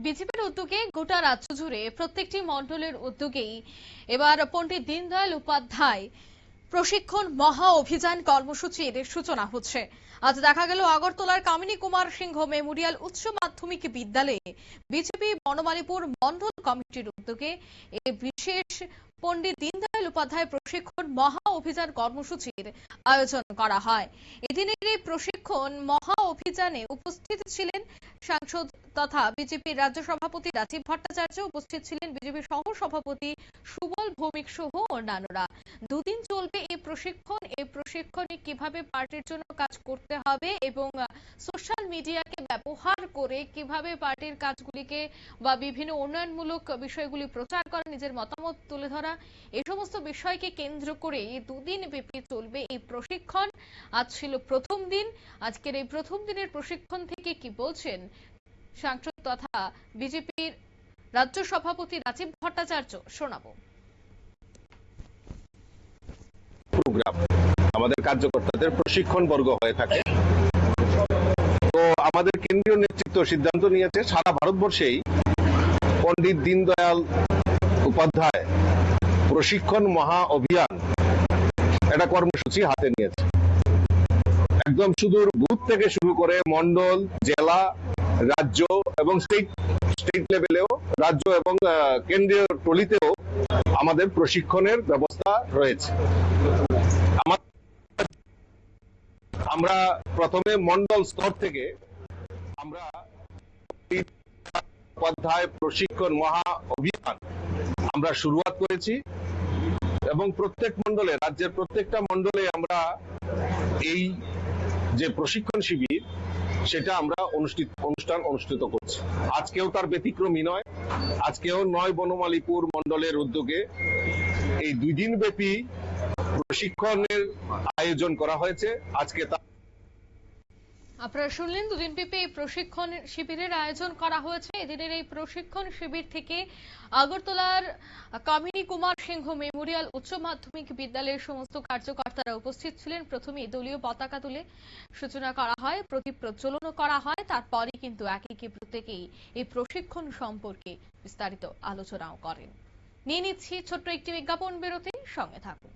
বিজেপির উদ্যোগে গোটা রাজ্য জুড়ে প্রত্যেকটি মণ্ডলের উদ্যোগেই এবার পণ্ডিত দীনদয়াল উপাধ্যায় প্রশিক্ষণ মহা অভিযান কর্মসূচির সূচনা হচ্ছে। আজ দেখা গেল আগরতলার কামিনী কুমার সিংহ মেমোরিয়াল উচ্চ মাধ্যমিক বিদ্যালয়ে বিজেপি বনমালীপুর মণ্ডল কমিটির উদ্যোগে এই বিশেষ পণ্ডিত দীনদয়াল উপাধ্যায় প্রশিক্ষণ মহা অভিযান কর্মসূচির আয়োজন করা হয়। এদিনের এই প্রশিক্ষণ মহা অভিযানে উপস্থিত ছিলেন সাংসদ তথা বিজেপির রাজ্য সভাপতি রাজীব ভট্টাচার্য, উপস্থিত ছিলেন বিজেপির সহ সভাপতি সুবল ভৌমিক সহ অন্যান্যরা। দুদিন চলবে এই প্রশিক্ষণ। এই প্রশিক্ষণে কিভাবে পার্টির জন্য কাজ করতে হবে এবং সোশ্যাল মিডিয়াকে ব্যবহার করে কিভাবে পার্টির কাজগুলিকে বা বিভিন্ন উন্নয়নমূলক বিষয়গুলি প্রচার করা, নিজের মতামত তুলে ধরা, এই সমস্ত বিষয়কে কেন্দ্র করে দুদিন ব্যাপী চলবে এই প্রশিক্ষণ। আজ ছিল প্রথম দিন। আজকের এই প্রথম দিনের প্রশিক্ষণ থেকে কি বলছেন সাংসদ তথা বিজেপির রাজ্য সভাপতি রাজীব ভট্টাচার্য, শোনাবো। প্রোগ্রাম আমাদের কার্যকর্তাদের প্রশিক্ষণ বর্গ হয়ে থাকে। তো আমাদের কেন্দ্রীয় নেতৃত্ব সিদ্ধান্ত নিয়েছে সারা ভারতবর্ষেই পণ্ডিত দীনদয়াল উপাধ্যায় প্রশিক্ষণ মহা অভিযান একটা কর্মসূচি হাতে নিয়েছে। একদম সুদূর বুথ থেকে শুরু করে মন্ডল, জেলা, রাজ্য এবং স্টেট লেভেলেও, রাজ্য এবং কেন্দ্রীয় টলিতেও আমাদের প্রশিক্ষণের ব্যবস্থা রয়েছে। আমরা প্রথমে মন্ডল স্তর থেকে আমরা উপাধ্যায় প্রশিক্ষণ মহা অভিযান আমরা শুরুয়াত করেছি এবং প্রত্যেক মন্ডলে, রাজ্যের প্রত্যেকটা মন্ডলে আমরা এই যে প্রশিক্ষণ শিবির সেটা আমরা অনুষ্ঠান অনুষ্ঠিত করছি। আজকেও তার ব্যতিক্রমী নয়। আজকেও নয় বনমালীপুর মন্ডলের উদ্যোগে এই 2 দিন ব্যাপী প্রশিক্ষণের আয়োজন করা হয়েছে। আজকে আপনারা শুনলেন, দুদিন ব্যাপী এই প্রশিক্ষণ শিবিরের আয়োজন করা হয়েছে। এদিনের এই প্রশিক্ষণ শিবির থেকে আগরতলার কামিনী কুমার সিংহ মেমোরিয়াল উচ্চ মাধ্যমিক বিদ্যালয়ের সমস্ত কার্যকর্তারা উপস্থিত ছিলেন। প্রথমে দলীয় পতাকা তুলে সূচনা করা হয়, প্রদীপ প্রজ্বলনও করা হয়। তারপরে কিন্তু একে প্রত্যেকেই এই প্রশিক্ষণ সম্পর্কে বিস্তারিত আলোচনাও করেন। নিয়ে নিচ্ছি ছোট্ট একটি বিজ্ঞাপন বিরতি, সঙ্গে থাকুন।